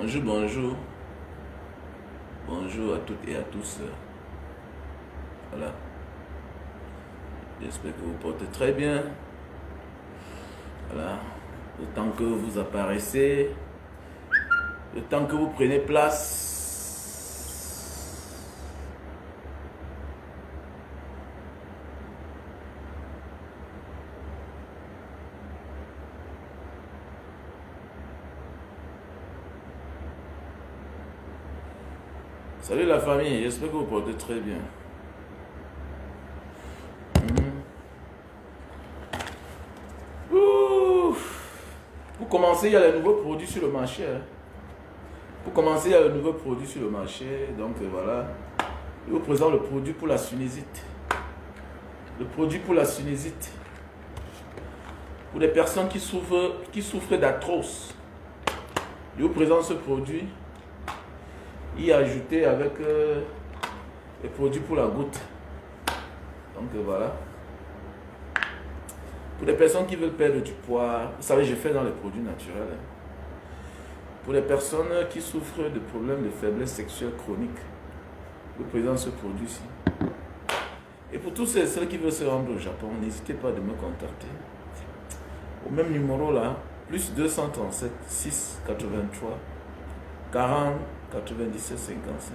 Bonjour, bonjour. Bonjour à toutes et à tous. Voilà. J'espère que vous portez très bien. Voilà. Le temps que vous apparaissez, le temps que vous prenez place. Salut la famille, j'espère que vous portez très bien. Ouh. Pour commencer, il y a les nouveaux produits sur le marché. Pour commencer, il y a le nouveau produit sur le marché. Donc voilà. Je vous présente le produit pour la sinusite. Le produit pour la sinusite. Pour les personnes qui souffrent d'arthrose. Je vous présente ce produit. Y ajouter avec les produits pour la goutte. Donc voilà. Pour les personnes qui veulent perdre du poids, vous savez, je fais dans les produits naturels. Pour les personnes qui souffrent de problèmes de faiblesse sexuelle chronique, je vous présente ce produit-ci. Et pour tous ceux qui veulent se rendre au Japon, n'hésitez pas à me contacter. Au même numéro là, plus 237 6 83 40 97 55.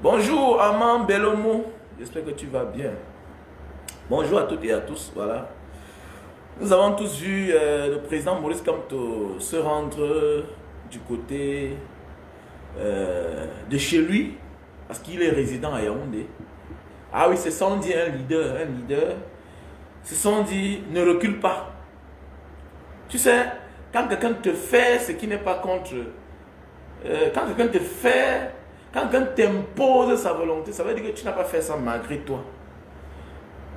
Bonjour Aman Belomo, j'espère que tu vas bien. Bonjour à toutes et à tous, voilà. Nous avons tous vu le président Maurice Kamto se rendre du côté de chez lui, parce qu'il est résident à Yaoundé. Ah oui, c'est sans dire un leader. C'est sans dire ne recule pas. Tu sais, quand quelqu'un te fait ce qui n'est pas contre... quand quelqu'un te fait, quand quelqu'un t'impose sa volonté, ça veut dire que tu n'as pas fait ça malgré toi.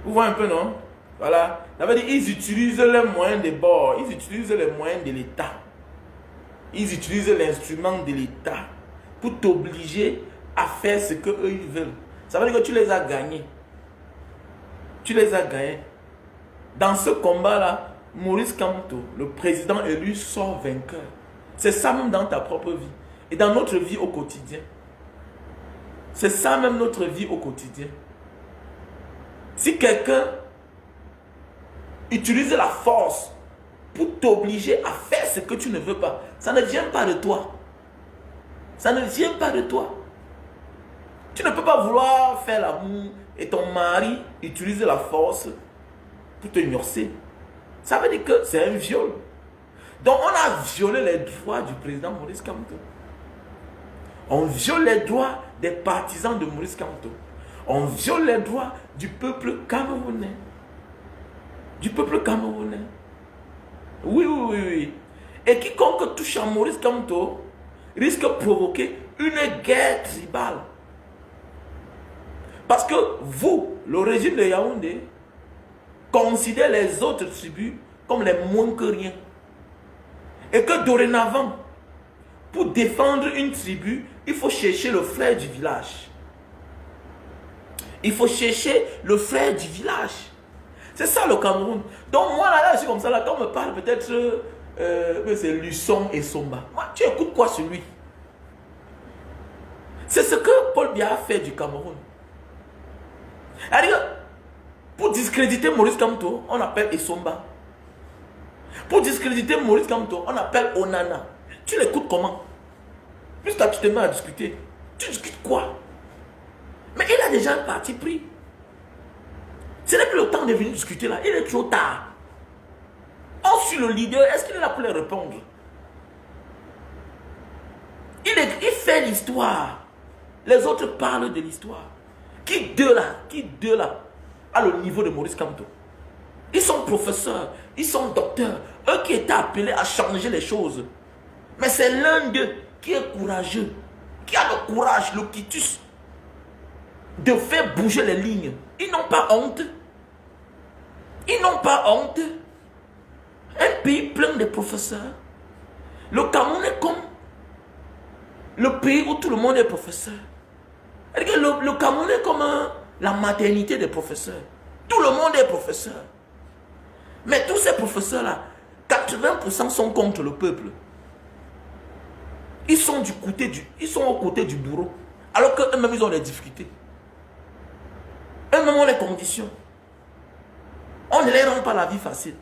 Vous voyez un peu, non? Voilà. Ça veut dire qu'ils utilisent les moyens des bords, ils utilisent les moyens de l'État. Ils utilisent l'instrument de l'État pour t'obliger à faire ce qu'eux ils veulent. Ça veut dire que tu les as gagnés. Tu les as gagnés. Dans ce combat-là, Maurice Kamto, le président élu, sort vainqueur. C'est ça même dans ta propre vie. Et dans notre vie au quotidien. C'est ça même notre vie au quotidien. Si quelqu'un utilise la force pour t'obliger à faire ce que tu ne veux pas, ça ne vient pas de toi. Ça ne vient pas de toi. Tu ne peux pas vouloir faire l'amour et ton mari utilise la force pour te gnosser. Ça veut dire que c'est un viol. Donc on a violé les droits du président Maurice Kamto. On viole les droits des partisans de Maurice Kamto. On viole les droits du peuple camerounais. Du peuple camerounais. Oui. Et quiconque touche à Maurice Kamto risque de provoquer une guerre tribale. Parce que vous, le régime de Yaoundé, considère les autres tribus comme les moins que rien. Et que dorénavant, pour défendre une tribu, il faut chercher le frère du village. Il faut chercher le frère du village. C'est ça le Cameroun. Donc moi là, je suis comme ça, là, quand on me parle peut-être c'est Luçon et Somba. Moi, tu écoutes quoi sur lui? C'est ce que Paul Biya a fait du Cameroun. C'est-à-dire, pour discréditer Maurice Kamto, on appelle Esomba. Pour discréditer Maurice Kamto, on appelle Onana. Tu l'écoutes comment? Jusqu'à tu te mets à discuter. Tu discutes quoi? Mais il a déjà un parti pris. Ce n'est plus le temps de venir discuter là. Il est trop tard. On suit le leader. Est-ce qu'il est là pour les répondre? Il fait l'histoire. Les autres parlent de l'histoire. Qui deux là a le niveau de Maurice Kamto? Ils sont professeurs, ils sont docteurs. Eux qui étaient appelés à changer les choses. Mais c'est l'un d'eux qui est courageux, qui a le courage, le quitus, de faire bouger les lignes. Ils n'ont pas honte. Ils n'ont pas honte. Un pays plein de professeurs. Le Cameroun est comme le pays où tout le monde est professeur. Le Cameroun est comme la maternité des professeurs. Tout le monde est professeur. Mais tous ces professeurs-là, 80% sont contre le peuple. Ils sont aux côtés du bourreau. Alors qu'eux-mêmes, ils ont des difficultés. Eux-mêmes ont les conditions. On ne les rend pas la vie facile.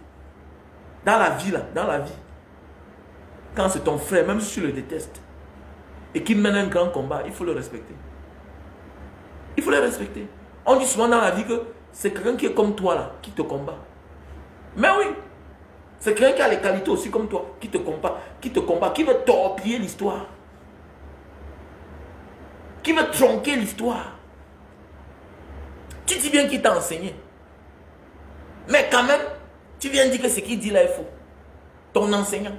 Dans la vie, là, dans la vie. Quand c'est ton frère, même si tu le détestes, et qu'il mène un grand combat, il faut le respecter. Il faut le respecter. On dit souvent dans la vie que c'est quelqu'un qui est comme toi, là, qui te combat. Mais oui, c'est quelqu'un qui a les qualités aussi comme toi, qui te combat, qui veut torpiller l'histoire. Qui veut tronquer l'histoire. Tu dis bien qu'il t'a enseigné. Mais quand même, tu viens dire que ce qu'il dit là est faux. Ton enseignant.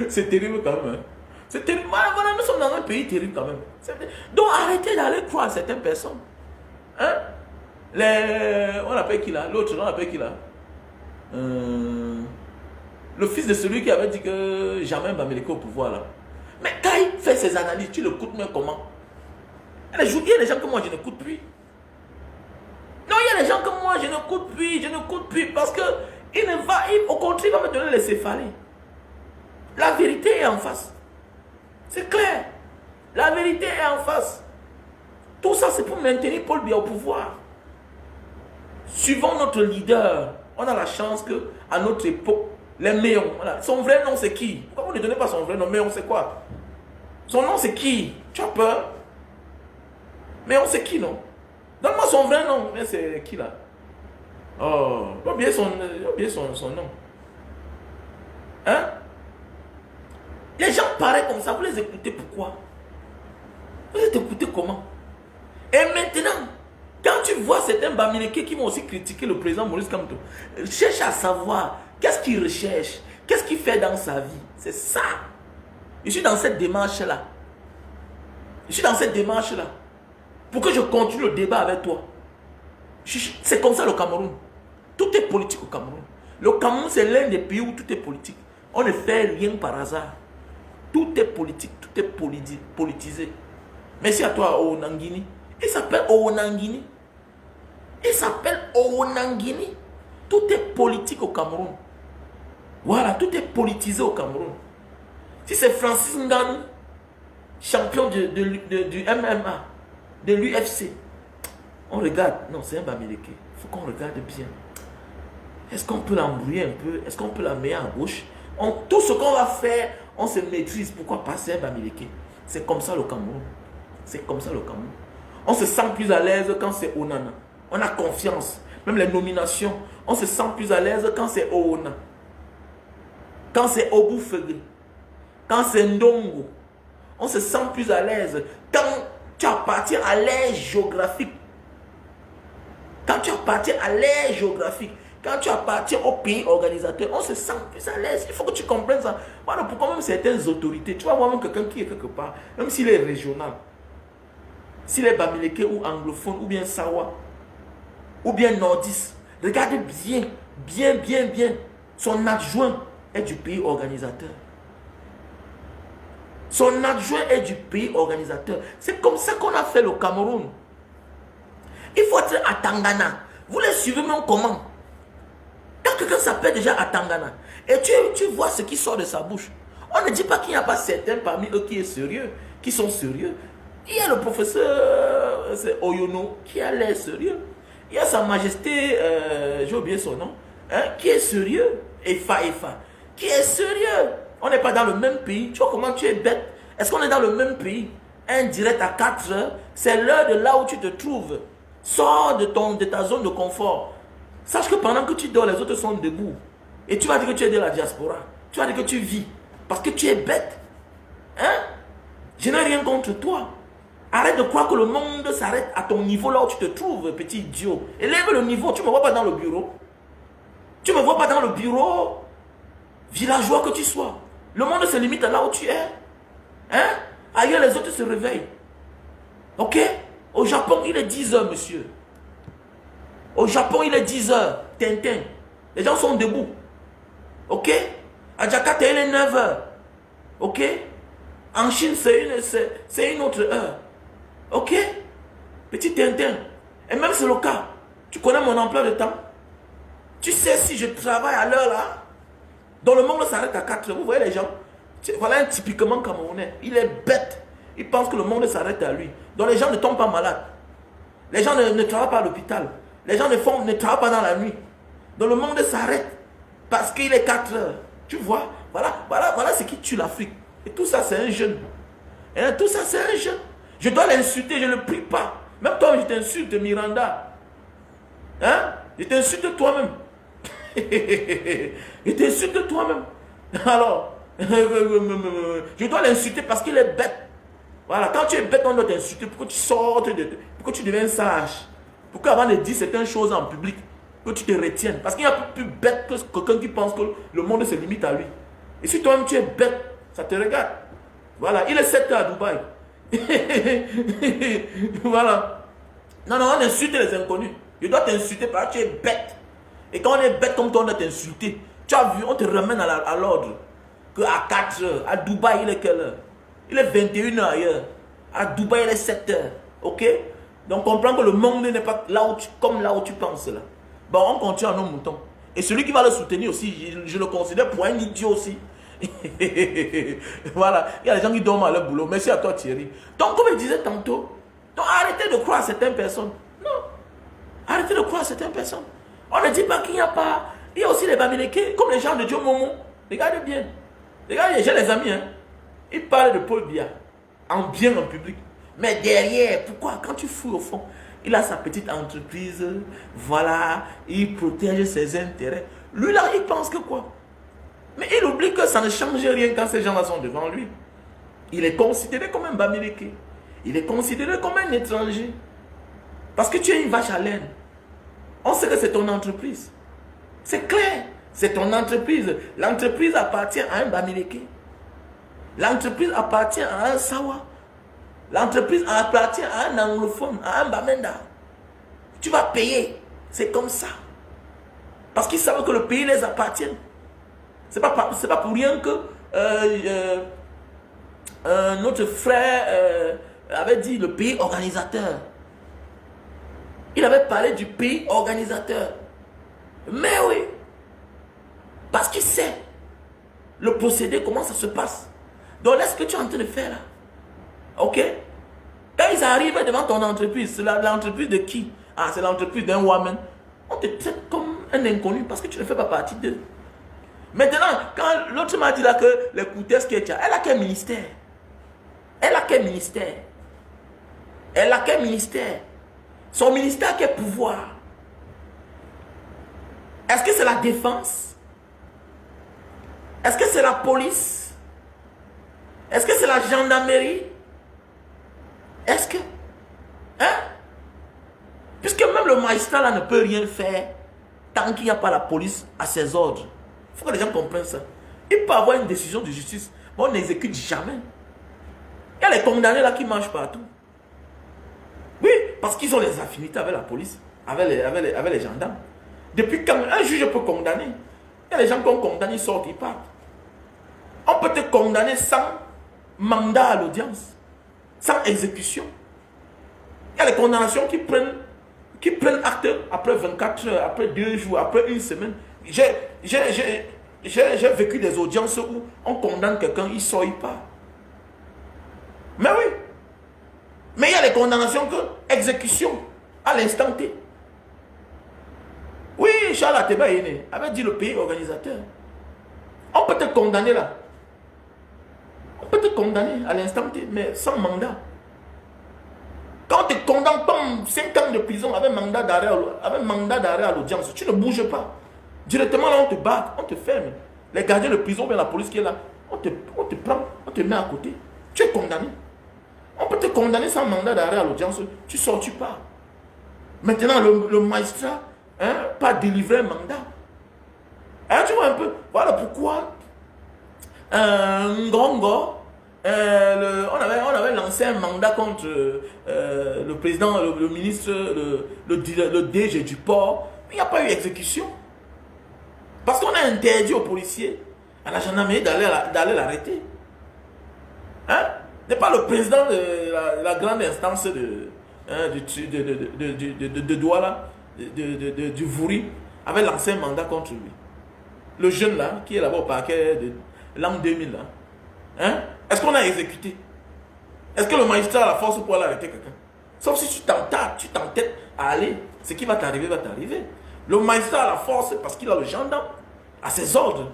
C'est terrible quand même. Hein? C'est terrible. Voilà, nous sommes dans un pays terrible quand même. Donc arrêtez d'aller croire certaines personnes. Hein? On appelle qui là? L'autre, on appelle qui là? Le fils de celui qui avait dit que jamais Bamileke au pouvoir là. Mais quand il fait ses analyses, tu l'écoutes même comment? Il y a des gens que moi je n'écoute plus. Non, il y a des gens comme moi, je n'écoute plus parce que au contraire, il va me donner les céphalées. La vérité est en face. C'est clair. La vérité est en face. Tout ça, c'est pour maintenir Paul Biya au pouvoir. Suivons notre leader. On a la chance que à notre époque, les Méons, voilà. Son vrai nom, c'est qui? Pourquoi vous ne donnez pas son vrai nom? Méon, c'est quoi? Son nom, c'est qui? Tu as peur? Méon, c'est qui, non? Donne-moi son vrai nom. Mais c'est qui, là? Oh, j'ai oublié son nom. Hein? Les gens paraissent comme ça, vous les écoutez pourquoi? Vous les écoutez comment? Et maintenant, quand tu vois certains Bamileke qui vont aussi critiquer le président Maurice Kamto, cherche à savoir qu'est-ce qu'il recherche, qu'est-ce qu'il fait dans sa vie. C'est ça. Je suis dans cette démarche-là. Pour que je continue le débat avec toi. C'est comme ça le Cameroun. Tout est politique au Cameroun. Le Cameroun, c'est l'un des pays où tout est politique. On ne fait rien par hasard. Tout est politique, tout est politisé. Merci à toi, Onangini. Il s'appelle Onangini. Tout est politique au Cameroun. Voilà, tout est politisé au Cameroun. Si c'est Francis Ngannou, champion du MMA, de l'UFC, on regarde. Non, c'est un Bamileke. Il faut qu'on regarde bien. Est-ce qu'on peut l'embrouiller un peu? Est-ce qu'on peut la mettre en gauche? Tout ce qu'on va faire, on se maîtrise. Pourquoi passer un Bamileke? C'est comme ça le Cameroun. On se sent plus à l'aise quand c'est Onana. On a confiance. Même les nominations, on se sent plus à l'aise quand c'est Oona. Quand c'est Oboufegui. Quand c'est Ndongo. On se sent plus à l'aise. Quand tu appartiens à l'aire géographique. Quand tu appartiens au pays organisateur, on se sent plus à l'aise. Il faut que tu comprennes ça. Voilà pourquoi même certaines autorités, tu vas voir même quelqu'un qui est quelque part, même s'il est régional, s'il est Bamileke ou anglophone, ou bien Sawa, ou bien nordiste, regardez bien, son adjoint est du pays organisateur. C'est comme ça qu'on a fait le Cameroun. Il faut être à Tangana. Vous les suivez même comment? Quand quelqu'un s'appelle déjà à Tangana, et tu vois ce qui sort de sa bouche, on ne dit pas qu'il n'y a pas certains parmi eux qui sont sérieux. Il y a le professeur Oyono qui a l'air sérieux. Il y a sa majesté, j'ai oublié son nom, hein, qui est sérieux. Efa, qui est sérieux. On n'est pas dans le même pays. Tu vois comment tu es bête? Est-ce qu'on est dans le même pays? Un direct à 4 heures, c'est l'heure de là où tu te trouves. Sors de ta zone de confort. Sache que pendant que tu dors, les autres sont debout. Et tu vas dire que tu es de la diaspora. Tu vas dire que tu vis. Parce que tu es bête. Hein? Je n'ai rien contre toi. Arrête de croire que le monde s'arrête à ton niveau là où tu te trouves, petit idiot. Élève le niveau. Tu ne me vois pas dans le bureau. Villageois que tu sois. Le monde se limite à là où tu es. Hein? Ailleurs, les autres se réveillent. Ok? Au Japon, il est 10 heures, monsieur. Au Japon, il est 10 heures. Tintin. Les gens sont debout. Ok? À Jakarta, il est 9 heures. Ok? En Chine, c'est une autre heure. Ok? Petit Tintin. Et même c'est le cas. Tu connais mon emploi de temps. Tu sais si je travaille à l'heure là. Dans le monde, ça s'arrête à 4 heures. Vous voyez les gens? Voilà un typiquement Camerounais. Il est bête. Il pense que le monde s'arrête à lui. Donc les gens ne tombent pas malades. Les gens ne travaillent pas à l'hôpital. Les gens ne travaillent pas dans la nuit. Donc le monde s'arrête. Parce qu'il est 4 heures. Tu vois, voilà ce qui tue l'Afrique. Et tout ça, c'est un jeune. Et tout ça, c'est un jeune. Je dois l'insulter, je ne le prie pas. Même toi, je t'insulte, Miranda. Hein? Je t'insulte toi-même. Je t'insulte toi-même. Alors, je dois l'insulter parce qu'il est bête. Voilà, quand tu es bête, on doit t'insulter pour que tu sortes, pour que tu deviennes sage. Pour qu'avant de dire certaines choses en public, que tu te retiennes. Parce qu'il n'y a plus bête que quelqu'un qui pense que le monde se limite à lui. Et si toi-même tu es bête, ça te regarde. Voilà, il est 7 heures à Dubaï. Voilà. Non, on insulte les inconnus. Je dois t'insulter parce que tu es bête. Et quand on est bête comme toi, on doit t'insulter. Tu as vu, on te ramène à l'ordre. Qu'à 4 heures, à Dubaï, il est quelle heure? Il est 21 heures ailleurs. À Dubaï, il est 7 heures. Ok? Donc, comprends que le monde n'est pas comme là où tu penses là. Bon, on continue à nos moutons. Et celui qui va le soutenir aussi, je le considère pour un idiot aussi. Voilà. Il y a des gens qui dorment à leur boulot. Merci à toi, Thierry. Donc, comme je disais tantôt, donc arrêtez de croire à certaines personnes. Non. Arrêtez de croire à certaines personnes. On ne dit pas qu'il n'y a pas. Il y a aussi les Bamileke, comme les gens de Dieu Momo. Regardez bien. Regardez, j'ai les amis. Hein. Ils parlent de Paul Biya. En bien en public. Mais derrière, pourquoi? Quand tu fouilles au fond, il a sa petite entreprise. Voilà. Il protège ses intérêts. Lui là, il pense que quoi? Mais il oublie que ça ne change rien quand ces gens-là sont devant lui. Il est considéré comme un Bamileke. Il est considéré comme un étranger. Parce que tu es une vache à laine. On sait que c'est ton entreprise. C'est clair. C'est ton entreprise. L'entreprise appartient à un Bamileke. L'entreprise appartient à un Sawa. L'entreprise appartient à un anglophone, à un Bamenda. Tu vas payer. C'est comme ça. Parce qu'ils savent que le pays les appartient. C'est pas pour rien que notre frère avait dit le pays organisateur. Il avait parlé du pays organisateur. Mais oui. Parce qu'il sait le procédé, comment ça se passe. Donc là, ce que tu es en train de faire là. Ok? Quand ils arrivent devant ton entreprise, c'est l'entreprise de qui? Ah, c'est l'entreprise d'un woman. On te traite comme un inconnu parce que tu ne fais pas partie d'eux. Maintenant, quand l'autre m'a dit là que les coutesses que tu as, elle a quel ministère? Elle a quel ministère? Elle a quel ministère? Son ministère, quel pouvoir? Est-ce que c'est la défense? Est-ce que c'est la police? Est-ce que c'est la gendarmerie? Est-ce que... Hein? Puisque même le magistrat là ne peut rien faire tant qu'il n'y a pas la police à ses ordres. Il faut que les gens comprennent ça. Il peut avoir une décision de justice, mais on n'exécute jamais. Il y a les condamnés là qui marchent partout. Oui, parce qu'ils ont les affinités avec la police, avec les gendarmes. Depuis quand un juge peut condamner, il y a les gens qu'on condamne, ils sortent, ils partent. On peut te condamner sans mandat à l'audience, sans exécution. Il y a les condamnations qui prennent acte après 24 heures, après 2 jours, après une semaine. J'ai vécu des audiences où on condamne quelqu'un, il sort, il part. Mais oui. Mais il y a les condamnations que exécution à l'instant T. Oui, Charles Ateba avait dit le pays organisateur. On peut te condamner là. On peut te condamner à l'instant T, mais sans mandat. Quand on te condamne comme 5 ans de prison avec mandat d'arrêt à l'audience, tu ne bouges pas. Directement là, on te bat, on te ferme. Les gardiens de prison, bien la police qui est là, on te prend, on te met à côté. Tu es condamné. On peut te condamner sans mandat d'arrêt à l'audience, tu sors, tu pars. Maintenant, le magistrat pas délivrer un mandat. Hein, tu vois un peu. Voilà pourquoi Ngongo, on avait lancé un mandat contre le président, le ministre, le DG du port. Mais il n'y a pas eu exécution. Parce qu'on a interdit aux policiers, à la gendarmerie d'aller l'arrêter. Hein? Ce n'est pas le président de la grande instance de Douala, du Vouri, avait lancé un mandat contre lui. Le jeune là, qui est là-bas au parquet de l'an 2000 là. Hein? Est-ce qu'on a exécuté? Est-ce que le magistrat a la force pour aller arrêter quelqu'un? Sauf si tu t'entêtes à aller, ce qui va t'arriver va t'arriver. Le magistrat a la force parce qu'il a le gendarme à ses ordres.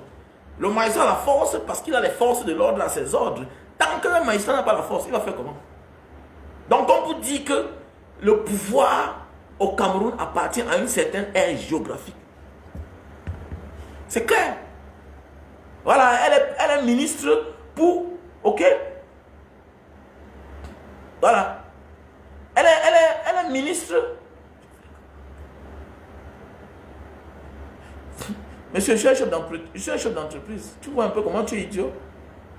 Le magistrat a la force parce qu'il a les forces de l'ordre à ses ordres. Tant que le magistrat n'a pas la force, il va faire comment? Donc on vous dit que le pouvoir au Cameroun appartient à une certaine aire géographique. C'est clair. Voilà, elle est ministre pour... Ok? Voilà. Elle est ministre... Monsieur, je suis un chef d'entreprise. Tu vois un peu comment tu es idiot?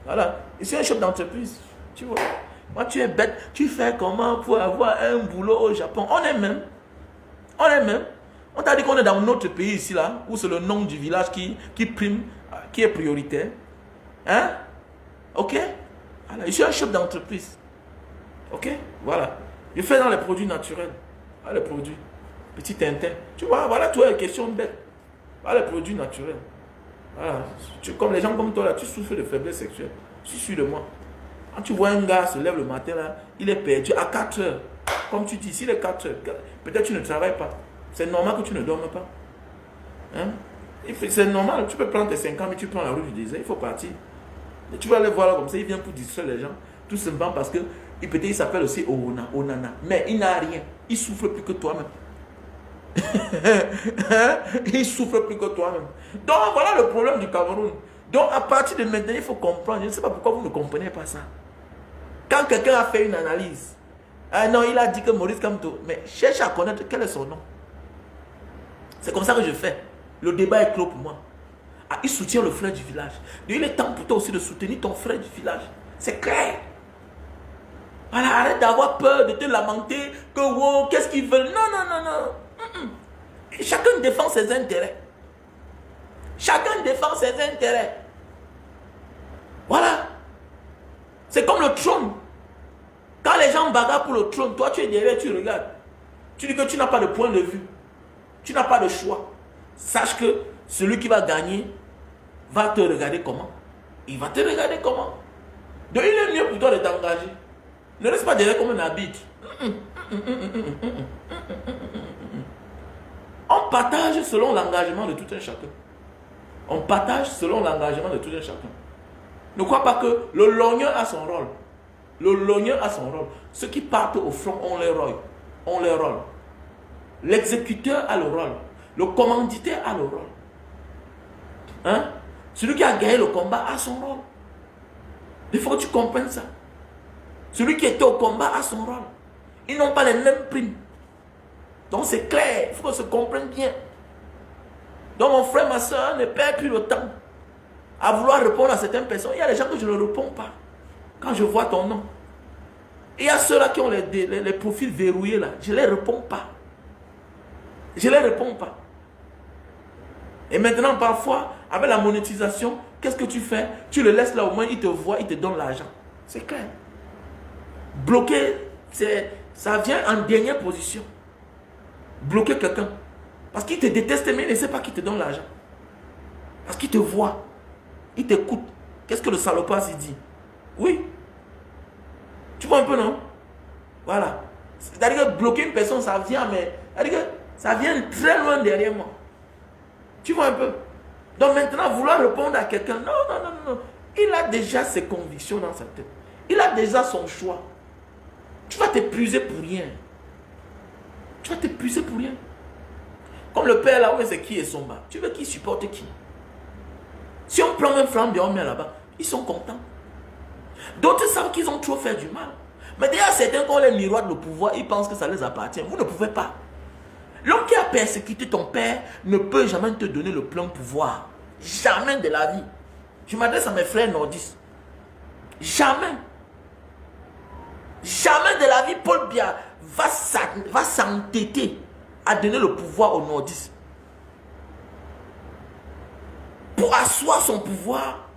Voilà. Je suis un chef d'entreprise. Tu vois? Moi, tu es bête. Tu fais comment pour avoir un boulot au Japon? On est même. On t'a dit qu'on est dans notre pays ici, là, où c'est le nom du village qui prime, qui est prioritaire. Hein? Ok? Voilà. Je suis un chef d'entreprise. Ok? Voilà. Je fais dans les produits naturels. Voilà les produits. Petit Tintin. Tu vois, voilà, tu as une question bête. Voilà les produits naturels. Voilà. Comme les gens comme toi, là, tu souffres de faiblesse sexuelle. Suis de moi. Quand tu vois un gars se lève le matin, là, il est perdu à 4 heures. Comme tu dis, s'il est 4 heures, peut-être tu ne travailles pas. C'est normal que tu ne dormes pas. Hein? C'est normal. Tu peux prendre tes 5 ans, mais tu prends la route du désert, il faut partir. Et tu vas aller voir là comme ça, il vient pour distraire les gens. Tout simplement parce que peut-être il s'appelle aussi Onana. Mais il n'a rien. Il souffre plus que toi-même. Il souffre plus que toi-même. Donc voilà le problème du Cameroun. Donc à partir de maintenant, il faut comprendre. Je ne sais pas pourquoi vous ne comprenez pas ça. Quand quelqu'un a fait une analyse, ah non, il a dit que Maurice Kamto, mais cherche à connaître quel est son nom. C'est comme ça que je fais. Le débat est clos pour moi. Ah, il soutient le frère du village. Donc, il est temps pour toi aussi de soutenir ton frère du village. C'est clair. Voilà, arrête d'avoir peur, de te lamenter, que wow, qu'est-ce qu'ils veulent. Non. Chacun défend ses intérêts. Chacun défend ses intérêts. Voilà. C'est comme le trône. Quand les gens bagarrent pour le trône, toi tu es derrière, tu regardes. Tu dis que tu n'as pas de point de vue. Tu n'as pas de choix. Sache que celui qui va gagner va te regarder comment. Il va te regarder comment. Donc il est mieux pour toi de t'engager. Ne reste pas derrière comme un habit. On partage selon l'engagement de tout un chacun. On partage selon l'engagement de tout un chacun. Ne crois pas que le lorgneur a son rôle. Le lorgneur a son rôle. Ceux qui partent au front ont leur rôle. L'exécuteur a le rôle. Le commanditaire a le rôle. Hein? Celui qui a gagné le combat a son rôle. Il faut que tu comprennes ça. Celui qui était au combat a son rôle. Ils n'ont pas les mêmes primes. Donc c'est clair, il faut qu'on se comprenne bien. Donc mon frère, ma soeur, ne perd plus le temps à vouloir répondre à certaines personnes. Il y a des gens que je ne réponds pas quand je vois ton nom. Et il y a ceux-là qui ont les profils verrouillés là. Je ne les réponds pas. Je ne les réponds pas. Et maintenant, parfois, avec la monétisation, qu'est-ce que tu fais? Tu le laisses là, au moins il te voit, il te donne l'argent. C'est clair. Bloquer, ça vient en dernière position. Bloquer quelqu'un. Parce qu'il te déteste, mais il ne sait pas qu'il te donne l'argent. Parce qu'il te voit. Il t'écoute. Qu'est-ce que le salopard s'y dit? Oui. Tu vois un peu, non? Voilà. C'est-à-dire que bloquer une personne, ça vient, mais c'est-à-dire que ça vient très loin derrière moi. Tu vois un peu? Donc maintenant, vouloir répondre à quelqu'un, non. Il a déjà ses convictions dans sa tête. Il a déjà son choix. Tu vas t'épuiser pour rien. Tu vas t'épuiser pour rien. Comme le père là, où c'est qui est son bas. Tu veux qu'il supporte qui? Si on prend un flambeau, on met là-bas, ils sont contents. D'autres savent qu'ils ont trop fait du mal. Mais d'ailleurs, certains, quand on les miroite le pouvoir, ils pensent que ça les appartient. Vous ne pouvez pas. L'homme qui a persécuté ton père ne peut jamais te donner le plein pouvoir. Jamais de la vie. Je m'adresse à mes frères nordistes. Jamais. Jamais de la vie, Paul Biya va s'entêter à donner le pouvoir aux nordistes. Pour asseoir son pouvoir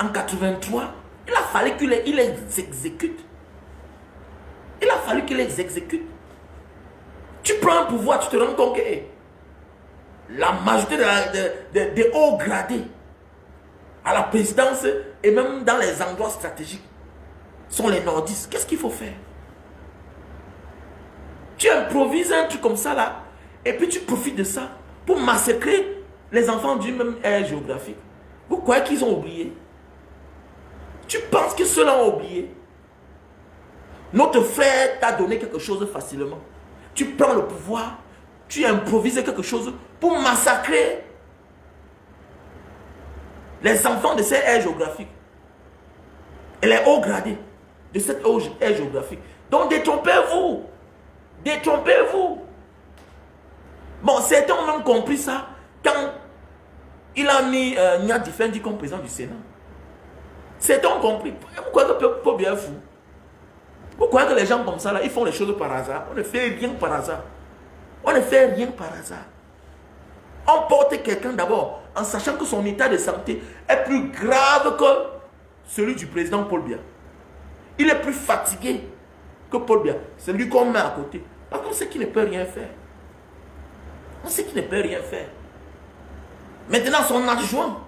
en 83, il a fallu qu'il les exécute. Il a fallu qu'il les exécute. Tu prends un pouvoir, tu te rends compte que la majorité des hauts gradés à la présidence et même dans les endroits stratégiques sont les nordistes. Qu'est-ce qu'il faut faire? Tu improvises un truc comme ça là, et puis tu profites de ça pour massacrer les enfants du même aire géographique. Vous croyez qu'ils ont oublié? Tu penses que ceux-là ont oublié? Notre frère t'a donné quelque chose facilement. Tu prends le pouvoir, tu improvises quelque chose pour massacrer les enfants de cette aire géographique et les hauts gradés de cette aire géographique. Donc détrompez-vous. Détrompez-vous. Bon, certains ont même compris ça quand il a mis Nia Difendi comme président du Sénat. Certains ont compris. Pourquoi que peut bien fou? Pourquoi que les gens comme ça, là, ils font les choses par hasard? On ne fait rien par hasard. On ne fait rien par hasard. On porte quelqu'un d'abord en sachant que son état de santé est plus grave que celui du président Paul Biya. Il est plus fatigué que Paul Biya. C'est lui qu'on met à côté. Parce qu'on sait qu'il ne peut rien faire. On sait qu'il ne peut rien faire. Maintenant, son adjoint,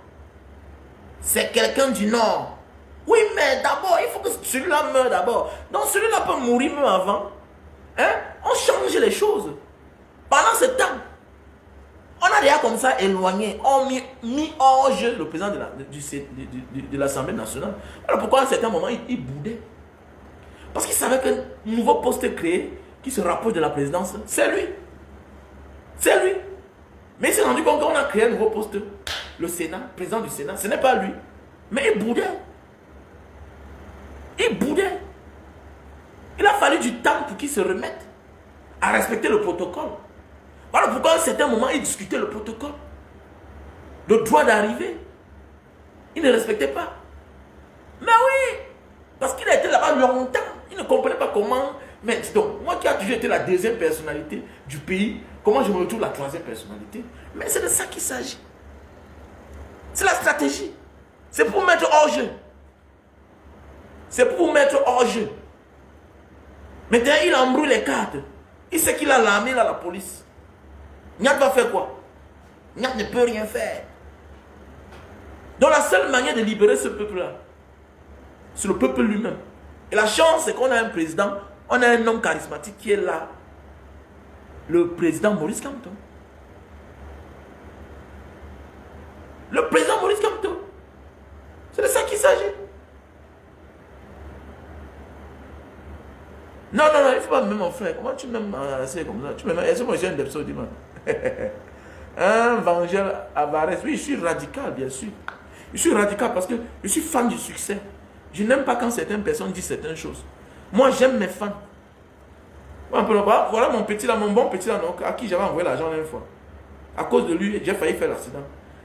c'est quelqu'un du Nord. Oui, mais d'abord, il faut que celui-là meure d'abord. Donc, celui-là peut mourir même avant. Hein? On change les choses. Pendant ce temps, on a déjà comme ça éloigné, on a mis hors jeu le président de l'Assemblée nationale. Alors pourquoi à un certain moment, il boudait? Parce qu'il savait qu'un nouveau poste créé, qui se rapproche de la présidence, c'est lui. C'est lui. Mais il s'est rendu compte qu'on a créé un nouveau poste, le Sénat, président du Sénat, ce n'est pas lui. Mais il boudait. Il boudait. Il a fallu du temps pour qu'il se remette à respecter le protocole. Voilà pourquoi à un certain moment, il discutait le protocole. Le droit d'arriver. Il ne respectait pas. Mais oui, parce qu'il a été là-bas longtemps. Il ne comprenait pas comment. Mais donc, moi qui ai toujours été la deuxième personnalité du pays, comment je me retrouve la troisième personnalité? Mais c'est de ça qu'il s'agit. C'est la stratégie. C'est pour mettre hors jeu. C'est pour mettre hors jeu. Maintenant, il embrouille les cartes. Il sait qu'il a l'armée, là, la police. Niat va faire quoi? Niat ne peut rien faire. Donc la seule manière de libérer ce peuple-là, c'est le peuple lui-même. Et la chance, c'est qu'on a un président, on a un homme charismatique qui est là. Le président Maurice Kamto. Le président Maurice Kamto. C'est de ça qu'il s'agit. Non, non, non, il ne faut pas m'aimer mon frère. Comment tu m'aimes assez comme ça? Tu m'aimes, est-ce que moi j'ai un depso, dis-moi. Un Vangel Avares. Oui, je suis radical, bien sûr. Je suis radical parce que je suis fan du succès. Je n'aime pas quand certaines personnes disent certaines choses. Moi, j'aime mes fans. Voilà mon petit là, mon bon petit là, à qui j'avais envoyé l'argent une fois. À cause de lui, j'ai failli faire l'accident.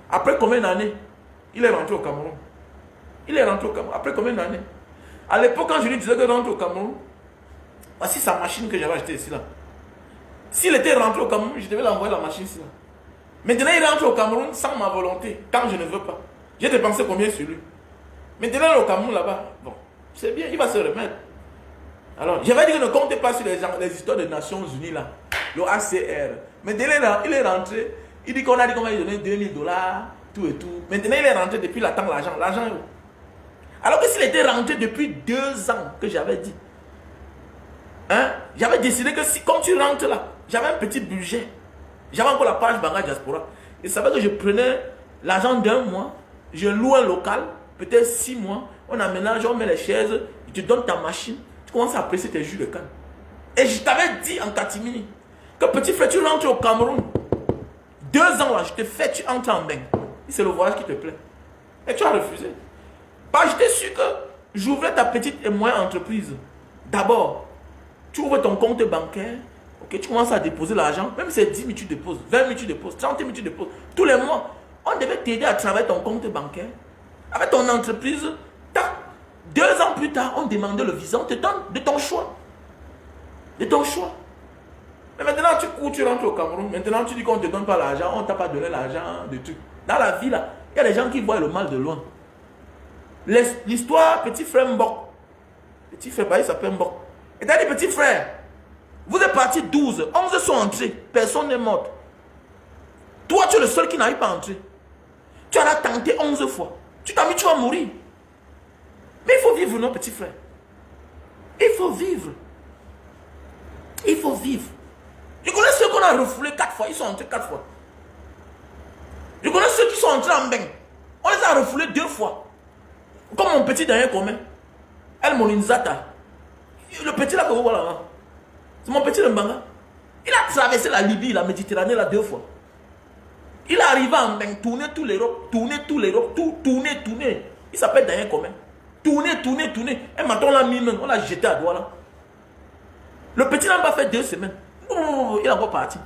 Après combien d'années, il est rentré au Cameroun. Il est rentré au Cameroun. Après combien d'années? À l'époque, quand je lui disais de rentrer au Cameroun, voici sa machine que j'avais achetée ici là. S'il était rentré au Cameroun, je devais l'envoyer la machine ici là. Maintenant, il rentre au Cameroun sans ma volonté, quand je ne veux pas. J'ai dépensé combien sur lui? Maintenant, au Cameroun là-bas, bon, c'est bien, il va se remettre. Alors, j'avais dit que ne comptez pas sur les histoires des Nations Unies là, le ACR. Maintenant, il est rentré, il dit qu'on a dit qu'on va lui donner $2000, tout et tout. Maintenant, il est rentré depuis l'attend l'argent. L'argent est où? Alors que s'il était rentré depuis 2 ans, que j'avais dit, hein, j'avais décidé que si, comme tu rentres là, j'avais un petit budget. J'avais encore la page Banga Diaspora. Il savait que je prenais l'argent d'un mois, je loue un local, peut-être 6 mois, on aménage, on met les chaises, je te donne ta machine, tu commences à presser tes jus de canne. Et je t'avais dit en catimini que petit frère, tu rentres au Cameroun. 2 ans là, je te fais, tu entres en bain. C'est le voyage qui te plaît. Et tu as refusé. Bah, j'étais sûr que j'ouvrais ta petite et moyenne entreprise. D'abord, tu ouvres ton compte bancaire. Ok, tu commences à déposer l'argent, même si c'est 10 000 tu déposes, 20 000 tu déposes, 30 000 tu déposes. Tous les mois, on devait t'aider à travailler ton compte bancaire. Avec ton entreprise, 2 ans plus tard, on demandait le visa, on te donne de ton choix. De ton choix. Mais maintenant, tu cours, tu rentres au Cameroun. Maintenant, tu dis qu'on ne te donne pas l'argent, on ne t'a pas donné l'argent, de trucs. Dans la vie, là, il y a des gens qui voient le mal de loin. L'histoire, petit frère Mbok. Petit frère, il s'appelle Mbok. Et t'as dit, petit frère, vous êtes partis 12, 11 sont entrés, personne n'est mort. Toi, tu es le seul qui n'arrive pas à entrer. Tu en as tenté 11 fois. Tu t'as mis, tu vas mourir. Mais il faut vivre, non, petit frère. Il faut vivre. Il faut vivre. Je connais ceux qu'on a refoulés 4 fois. Ils sont entrés 4 fois. Je connais ceux qui sont entrés en bain. On les a refoulés 2 fois. Comme mon petit dernier commun. El Molinzata. Le petit là que vous voyez là. C'est mon petit Mbanga. Il a traversé la Libye, la Méditerranée là 2 fois. Il est arrivé en bain, tourner tout l'Europe, tourner. Il s'appelle Daniel Commun. Tourner. Un matin, on l'a mis même, on l'a jeté à Douala. Le petit n'a pas fait 2 semaines. Oh, il est encore parti.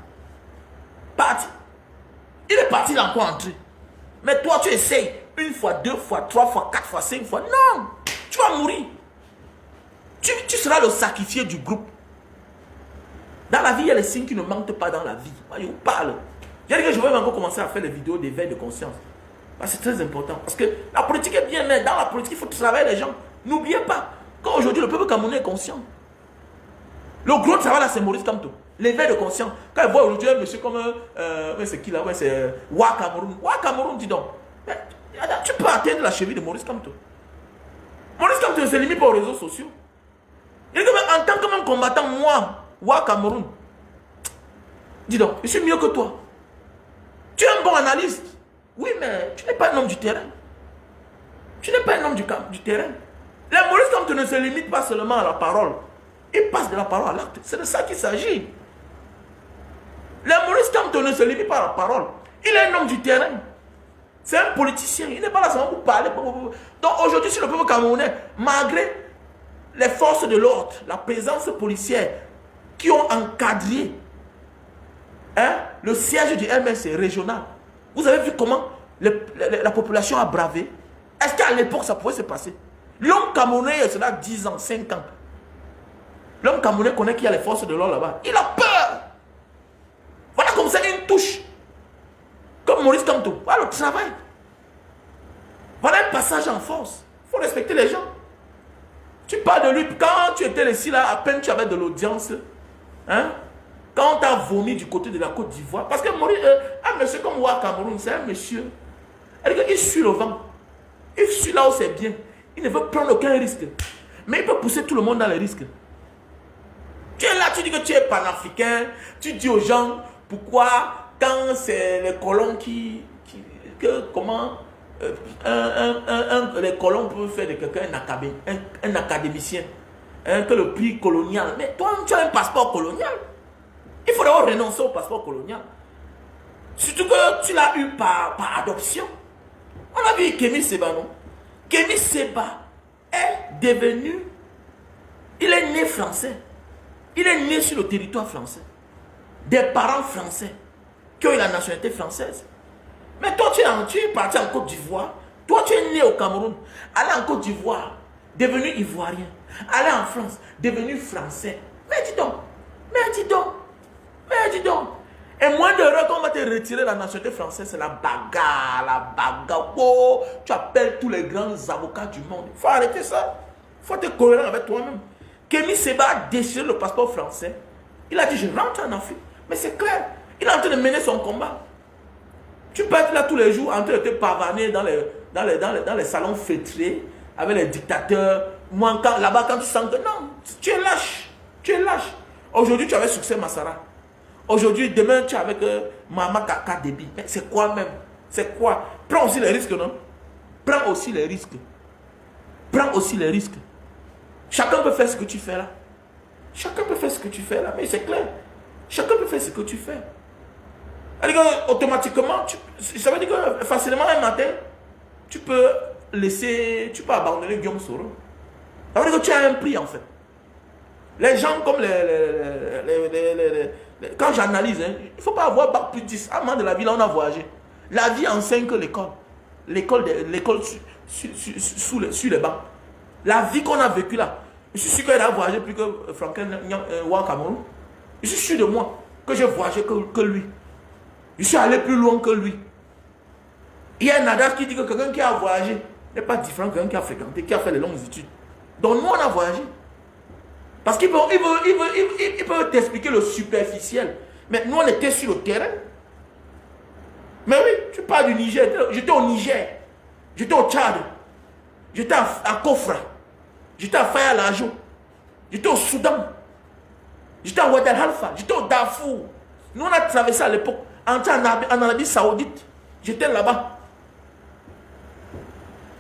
Il est parti, il est encore entré. Mais toi, tu essayes 1 fois, 2 fois, 3 fois, 4 fois, 5 fois. Non, tu vas mourir. Tu seras le sacrifié du groupe. Dans la vie, il y a les signes qui ne manquent pas dans la vie. Moi, je vous parle. J'ai dit que je vais encore commencer à faire des vidéos d'éveil de conscience. C'est très important. Parce que la politique est bien, mais dans la politique, il faut travailler les gens. N'oubliez pas qu'aujourd'hui, le peuple camerounais est conscient. Le gros travail là, c'est Maurice Kamto. L'éveil de conscience. Quand il voit aujourd'hui un monsieur comme... c'est qui là? Ouais, c'est Wa Cameroun. Wa Cameroun, dis donc. Tu peux atteindre la cheville de Maurice Kamto. Maurice Kamto ne se limite pas aux réseaux sociaux. Il dit que en tant que même combattant, moi, Wa Cameroun, dis donc, je suis mieux que toi. Tu es un bon analyste. Oui, mais tu n'es pas un homme du terrain. Tu n'es pas un homme du terrain. Les Maurice Kamto ne se limite pas seulement à la parole. Il passe de la parole à l'acte. C'est de ça qu'il s'agit. Les Maurice Kamto ne se limite pas à la parole. Il est un homme du terrain. C'est un politicien. Il n'est pas là seulement pour parler. Donc aujourd'hui, sur le peuple camerounais, malgré les forces de l'ordre, la présence policière qui ont encadré le siège du MSC régional, vous avez vu comment la population a bravé. Est-ce qu'à l'époque, ça pouvait se passer? L'homme camerounais, il y a cela 10 ans, 5 ans. L'homme camerounais connaît qu'il y a les forces de l'ordre là-bas. Il a peur. Voilà comme ça, une touche. Comme Maurice Kamto. Voilà le travail. Voilà un passage en force. Il faut respecter les gens. Tu parles de lui. Quand tu étais ici, là, à peine tu avais de l'audience. Hein? Quand on t'a vomi du côté de la Côte d'Ivoire. Parce que Maurice, un monsieur comme Wa Cameroun, c'est un monsieur. Il suit le vent. Il suit là où c'est bien. Il ne veut prendre aucun risque. Mais il peut pousser tout le monde dans les risques. Tu es là, tu dis que tu es panafricain. Tu dis aux gens pourquoi, quand c'est les colons les colons peuvent faire de quelqu'un un académicien. Que le prix colonial. Mais toi, tu as un passeport colonial. Il faut d'abord renoncer au passeport colonial. Surtout que tu l'as eu par adoption. On a vu Kémy Séba, non? Kémy Séba est devenu... Il est né français. Il est né sur le territoire français. Des parents français qui ont eu la nationalité française. Mais toi, tu es parti en Côte d'Ivoire. Toi, tu es né au Cameroun. Allé en Côte d'Ivoire, devenu ivoirien. Allé en France, devenu français. Mais dis donc. Et moins d'heureux qu'on va te retirer la nationalité française, c'est la bagarre. Oh, tu appelles tous les grands avocats du monde. Il faut arrêter ça. Il faut être cohérent avec toi-même. Kémy Séba a déchiré le passeport français. Il a dit, je rentre en Afrique. Mais c'est clair. Il est en train de mener son combat. Tu peux être là tous les jours en train de te pavaner dans les salons feutrés avec les dictateurs. Moi, là-bas, quand tu sens que non, tu es lâche. Aujourd'hui, tu avais succès Massara. Aujourd'hui, demain, tu es avec Mama Kaka Déby. Mais c'est quoi même? C'est quoi? Prends aussi les risques, non? Prends aussi les risques. Chacun peut faire ce que tu fais là. Mais c'est clair. Chacun peut faire ce que tu fais. Automatiquement, ça veut dire que facilement un matin, tu peux abandonner Guillaume Soro. Ça veut dire que tu as un prix en fait. Les gens comme quand j'analyse, il ne faut pas avoir bac plus 10. Avant de la vie, là, on a voyagé. La vie enseigne que l'école. L'école sur les bancs. La vie qu'on a vécue là. Je suis sûr qu'elle a voyagé plus que Franklin Wa Cameroun. Je suis sûr de moi que j'ai voyagé que lui. Je suis allé plus loin que lui. Il y a un adage qui dit que quelqu'un qui a voyagé n'est pas différent de quelqu'un qui a fréquenté, qui a fait de longues études. Donc nous, on a voyagé. Parce qu'il peut t'expliquer le superficiel. Mais nous, on était sur le terrain. Mais oui, tu parles du Niger. J'étais au Niger. J'étais au Tchad. J'étais à Kofra. J'étais à Faya Lajo. J'étais au Soudan. J'étais à Wad El Halfa. J'étais au Darfour. Nous, on a traversé à l'époque. En Arabie Saoudite. J'étais là-bas.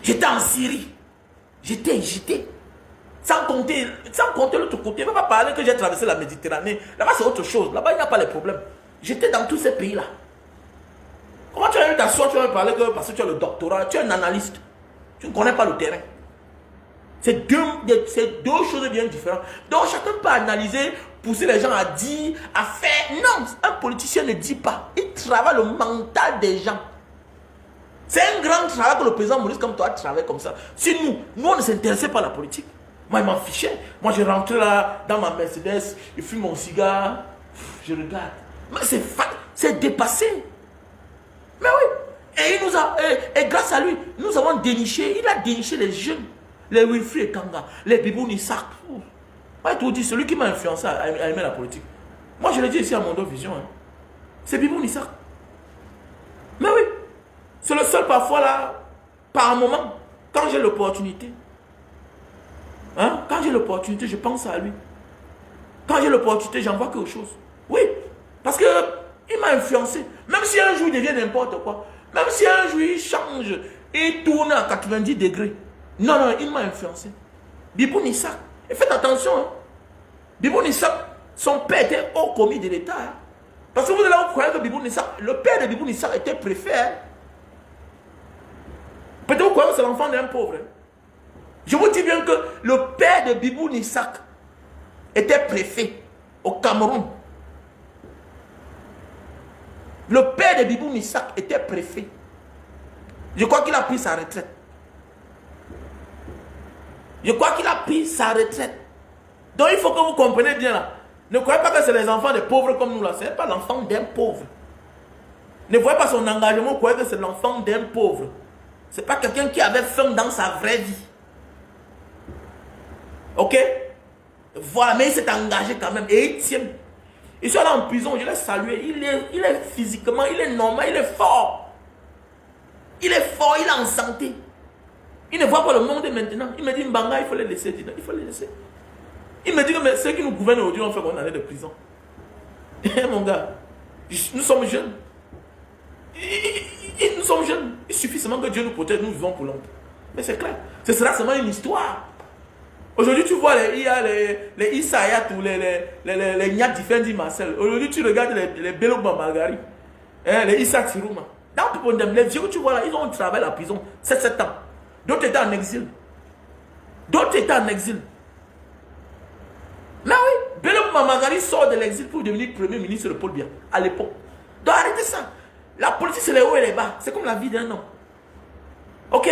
J'étais en Syrie. J'étais. Sans compter l'autre côté. On ne va pas parler que j'ai traversé la Méditerranée. Là-bas, c'est autre chose. Là-bas, il n'y a pas les problèmes. J'étais dans tous ces pays-là. Comment tu vas t'asseoir, tu vas me parler que parce que tu as le doctorat, tu es un analyste. Tu ne connais pas le terrain. C'est deux choses bien différentes. Donc, chacun peut analyser, pousser les gens à dire, à faire. Non, un politicien ne dit pas. Il travaille le mental des gens. C'est un grand travail que le président Maurice comme toi travaille comme ça. Si nous on ne s'intéressait pas à la politique. Moi, il m'en fichait. Moi, je rentrais là dans ma Mercedes, je fume mon cigare, je regarde. Mais c'est dépassé. Mais oui. Et il nous a, et grâce à lui, nous avons déniché, il a déniché les jeunes, les Wilfried Kanga, les Bibou Nissak. Moi, je te dis, celui qui m'a influencé à aimer la politique. Moi, je l'ai dit ici à Mondo Vision. Hein. C'est Bibou Nissak. Mais oui. C'est le seul parfois là, par un moment, quand j'ai l'opportunité. Hein? Quand j'ai l'opportunité, je pense à lui. Quand j'ai l'opportunité, j'envoie quelque chose. Oui. Parce que il m'a influencé. Même si un jour il devient n'importe quoi. Même si un jour il change. Il tourne à 90 degrés. Non, il m'a influencé. Bibou Nissak. Et faites attention. Hein. Bibou Nissak, son père était haut commis de l'État. Hein. Parce que vous allez vous croire que Bibou Nissak, le père de Bibou Nissak était préfet. Hein. Peut-être vous croyez que c'est l'enfant d'un pauvre. Hein. Je vous dis bien que le père de Bibou Nissak était préfet au Cameroun. Le père de Bibou Nissak était préfet. Je crois qu'il a pris sa retraite. Je crois qu'il a pris sa retraite. Donc il faut que vous compreniez bien là. Ne croyez pas que c'est les enfants des pauvres comme nous là. Ce n'est pas l'enfant d'un pauvre. Ne voyez pas son engagement, vous croyez que c'est l'enfant d'un pauvre. Ce n'est pas quelqu'un qui avait faim dans sa vraie vie. Ok? Voilà, mais il s'est engagé quand même. Et il tient. Il soit là en prison, je l'ai salué. Il est physiquement, il est normal, il est fort. Il est fort, il est en santé. Il ne voit pas le monde maintenant. Il me dit, Mbanga, il faut les laisser. Il faut les laisser. Il me dit que ceux qui nous gouvernent aujourd'hui ont fait qu'on allait de prison. Mon gars, nous sommes jeunes. Nous sommes jeunes. Il suffit seulement que Dieu nous protège, nous vivons pour longtemps. Mais c'est clair. Ce sera seulement une histoire. Aujourd'hui, tu vois les Issayat ou les Nyat Difendi Marcel. Aujourd'hui, tu regardes les Belogba Margari, hein, les Issa Tirouma. Dans les vieux que tu vois là, ils ont travaillé à la prison 7 ans. D'autres étaient en exil. D'autres étaient en exil. Mais oui, Belogba Margari sort de l'exil pour devenir premier ministre de Paul Biya à l'époque. Donc arrêtez ça. La politique, c'est les hauts et les bas. C'est comme la vie d'un homme. Ok?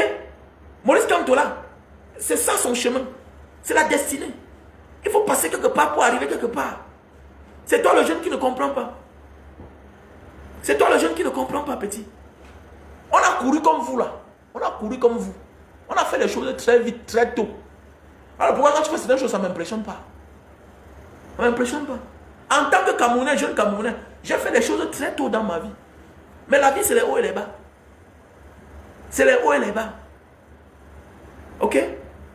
Maurice Kamtola, c'est ça son chemin. C'est la destinée. Il faut passer quelque part pour arriver quelque part. C'est toi le jeune qui ne comprend pas. C'est toi le jeune qui ne comprend pas, petit. On a couru comme vous là. On a couru comme vous. On a fait les choses très vite, très tôt. Alors pourquoi quand tu fais certaines choses, ça ne m'impressionne pas? Ça ne m'impressionne pas. En tant que Camerounais, jeune Camerounais, j'ai fait des choses très tôt dans ma vie. Mais la vie, c'est les hauts et les bas. C'est les hauts et les bas. Ok?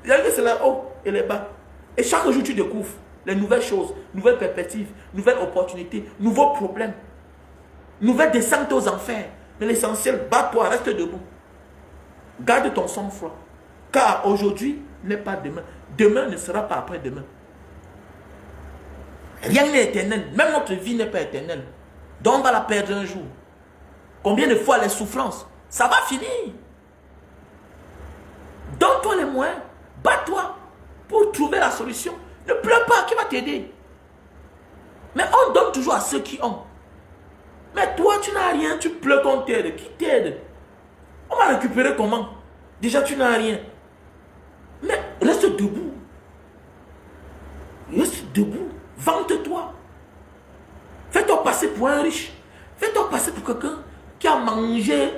C'est les hauts et les bas. Et chaque jour, tu découvres les nouvelles choses, nouvelles perspectives, nouvelles opportunités, nouveaux problèmes, nouvelles descentes aux enfers. Mais l'essentiel, bats-toi, reste debout. Garde ton sang-froid. Car aujourd'hui n'est pas demain. Demain ne sera pas après-demain. Rien n'est éternel. Même notre vie n'est pas éternelle. Donc on va la perdre un jour. Combien de fois les souffrances? Ça va finir. Donne-toi les moyens. Bats-toi pour trouver la solution. Ne pleure pas, qui va t'aider? Mais on donne toujours à ceux qui ont. Mais toi, tu n'as rien, tu pleures qu'on t'aide. Qui t'aide? On va récupérer comment? Déjà, tu n'as rien. Mais reste debout. Reste debout. Vante-toi. Fais-toi passer pour un riche. Fais-toi passer pour quelqu'un qui a mangé,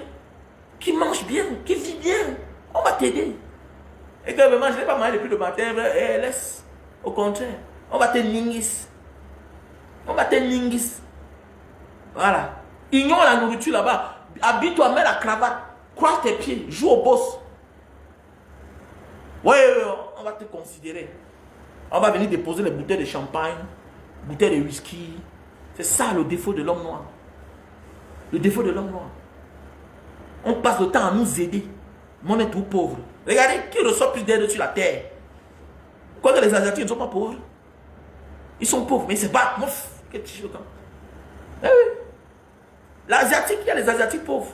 qui mange bien, qui vit bien. On va t'aider. Et que vraiment, je n'ai pas mangé depuis le matin, laisse. Au contraire, on va te ningis. On va te ningis. Voilà. Ignore la nourriture là-bas. Habille-toi, mets la cravate. Croise tes pieds. Joue au boss. Ouais, on va te considérer. On va venir déposer les bouteilles de champagne, bouteilles de whisky. C'est ça le défaut de l'homme noir. Le défaut de l'homme noir. On passe le temps à nous aider. Mais on est tout pauvre. Regardez, qui reçoit plus d'aide sur la terre? Quoique les Asiatiques ne sont pas pauvres. Ils sont pauvres, mais ils se battent. Quel petit choquant. Eh oui. L'Asiatique, il y a les Asiatiques pauvres.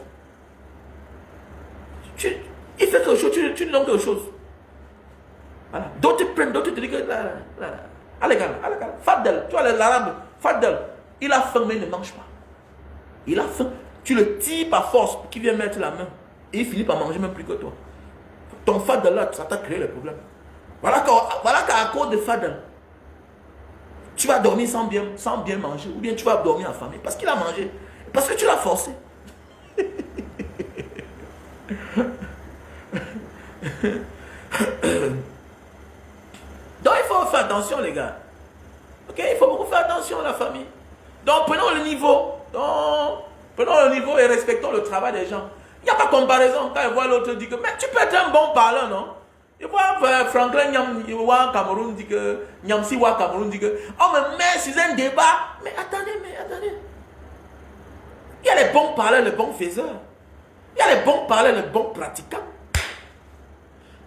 Il fait quelque chose, tu lui donnes quelque chose. Voilà. D'autres te prennent, d'autres te disent que allez, Fadel, tu vois l'arabe, Fadel, il a faim mais il ne mange pas. Il a faim. Tu le tires par force pour qu'il vienne mettre la main. Et il finit par manger même plus que toi. Ton Fadel là, ça t'a créé le problème. Voilà qu'à cause de Fadel, tu vas dormir sans bien manger. Ou bien tu vas dormir affamé. Parce qu'il a mangé. Parce que tu l'as forcé. Donc il faut faire attention les gars. Ok, il faut beaucoup faire attention à la famille. Donc prenons le niveau. Prenons le niveau et respectons le travail des gens. Il n'y a pas de comparaison. Quand il voit l'autre dire que mais tu peux être un bon parleur, non? Il voit Franklin Nyam Cameroun dit que Nyamsi Wa Cameroun dit que oh mais c'est un débat. Mais attendez. Il y a les bons parleurs, les bons faiseurs. Il y a les bons parleurs, les bons pratiquants.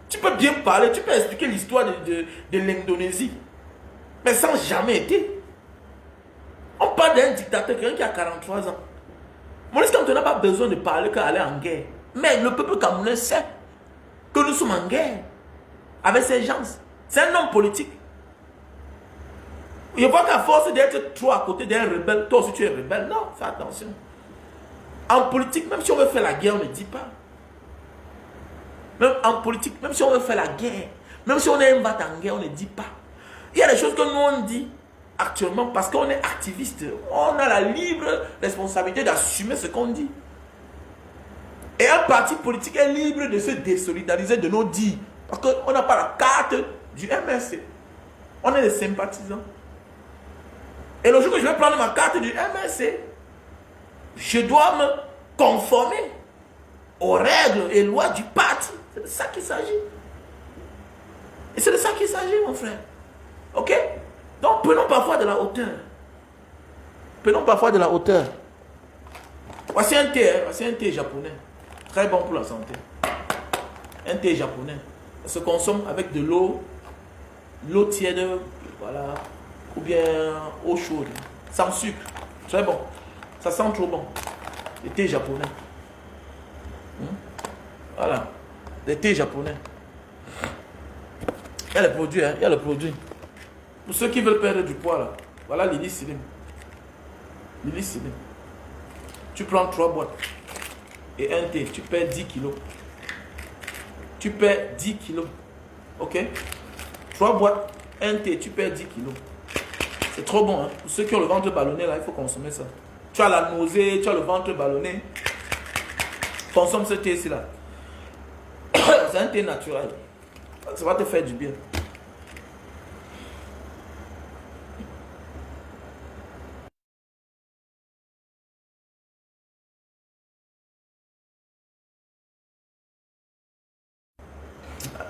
Tu peux bien parler, tu peux expliquer l'histoire de l'Indonésie. Mais sans jamais été. On parle d'un dictateur, quelqu'un qui a 43 ans. Maurice Kamto n'a pas besoin de parler qu'aller en guerre. Mais le peuple camerounais sait que nous sommes en guerre avec ces gens. C'est un homme politique. Je vois qu'à force d'être trop à côté d'un rebelle, toi aussi tu es rebelle. Non, fais attention. En politique, même si on veut faire la guerre, on ne dit pas. Même en politique, même si on veut faire la guerre, même si on est un en guerre, on ne dit pas. Il y a des choses que nous on dit actuellement parce qu'on est activiste. On a la libre responsabilité d'assumer ce qu'on dit. Et un parti politique est libre de se désolidariser de nos dits. Parce qu'on n'a pas la carte du MSC. On est des sympathisants. Et le jour que je vais prendre ma carte du MSC, je dois me conformer aux règles et lois du parti. C'est de ça qu'il s'agit. Et c'est de ça qu'il s'agit, mon frère. Ok? Donc, prenons parfois de la hauteur. Prenons parfois de la hauteur. Voici un thé, voici un thé japonais. Très bon pour la santé. Un thé japonais. Ça se consomme avec de l'eau tiède, voilà, ou bien eau chaude, sans sucre. Très bon. Ça sent trop bon. Le thé japonais. Voilà. Le thé japonais. Il y a le produit, hein. Il y a le produit. Pour ceux qui veulent perdre du poids, là. Voilà Lily Slim. Lily Slim. Tu prends 3 boîtes. Et un thé. Tu perds 10 kilos. Tu perds 10 kilos. Ok? 3 boîtes. Un thé. Tu perds 10 kilos. C'est trop bon, hein. Pour ceux qui ont le ventre ballonné, là, il faut consommer ça. Tu as la nausée, tu as le ventre ballonné. Consomme ce thé ici là. C'est un thé naturel. Ça va te faire du bien.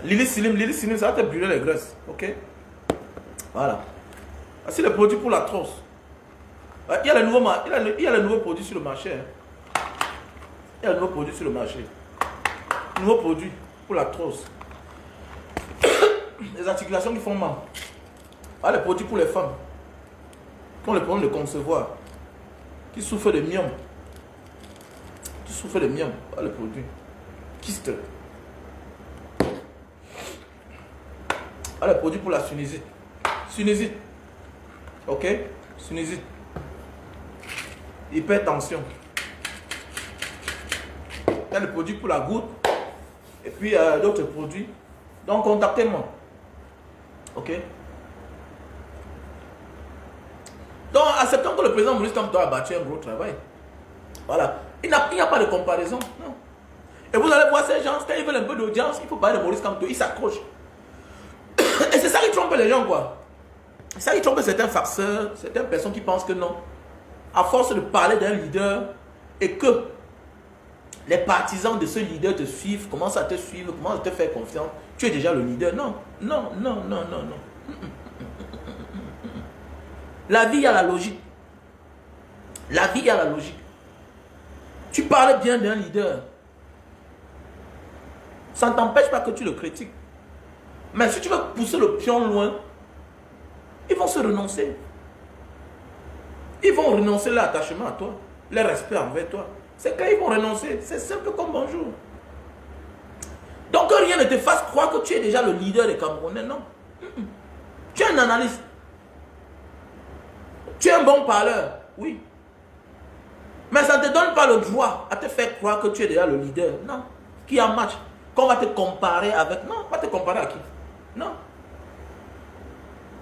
Lily Slim, ça va te brûler les graisses. Ok? Voilà. Voici le produit pour l'arthrose. Il y a le nouveau produit sur le marché. Hein. Il y a le nouveau produit sur le marché. Nouveau produit pour l'arthrose. Les articulations qui font mal. Les produits pour les femmes qui ont le problème de concevoir, qui souffrent de myome. Le produit. Kyste. Le produit pour la sinusite. Sinusite. Ok? Sinusite. Hypertension. Il y a le produit pour la goutte. Et puis d'autres produits. Donc contactez-moi. Ok? Donc acceptons que le président Maurice Kamto a battu un gros travail. Voilà. Il n'y a pas de comparaison. Non. Et vous allez voir ces gens, quand ils veulent un peu d'audience, il faut parler de Maurice Kamto, ils s'accrochent. Et c'est ça qui trompe les gens, quoi. C'est ça qui trompe certains farceurs, certaines personnes qui pensent que non. À force de parler d'un leader et que les partisans de ce leader te suivent, commencent à te suivre, commencent à te faire confiance, tu es déjà le leader. Non, non, non, non, non, non. La vie a la logique. La vie a la logique. Tu parles bien d'un leader. Ça ne t'empêche pas que tu le critiques. Mais si tu veux pousser le pion loin, ils vont se renoncer. Ils vont renoncer l'attachement à toi, le respect envers toi. C'est quand ils vont renoncer. C'est simple comme bonjour. Donc que rien ne te fasse croire que tu es déjà le leader des Camerounais. Non. Tu es un analyste. Tu es un bon parleur. Oui. Mais ça ne te donne pas le droit à te faire croire que tu es déjà le leader. Non. Qui a match. Qu'on va te comparer avec. Non, on va te comparer à qui? Non.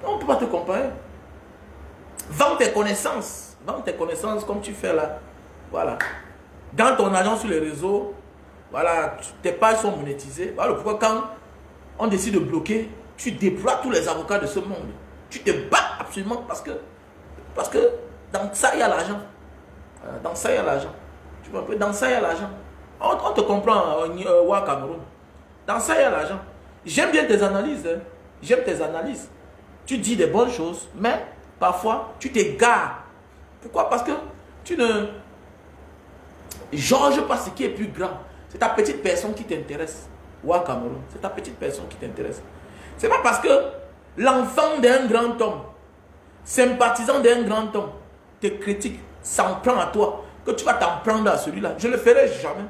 On ne peut pas te comparer. Vends tes connaissances. Vends tes connaissances comme tu fais là. Voilà. Dans ton agence sur les réseaux, voilà, tes pages sont monétisées. Voilà pourquoi quand on décide de bloquer, tu déploies tous les avocats de ce monde. Tu te bats absolument parce que dans ça il y a l'argent. Dans ça il y a l'argent. Tu vois un peu, dans ça il y a l'argent. On te comprend au Cameroun. Dans ça il y a l'argent. J'aime bien tes analyses. Hein. J'aime tes analyses. Tu dis des bonnes choses, mais parfois tu t'égares. Pourquoi? Parce que tu ne jauges pas ce qui est plus grand. C'est ta petite personne qui t'intéresse. Ou à Cameroun, c'est ta petite personne qui t'intéresse. C'est pas parce que l'enfant d'un grand homme, sympathisant d'un grand homme, te critique, s'en prend à toi, que tu vas t'en prendre à celui-là. Je ne le ferai jamais.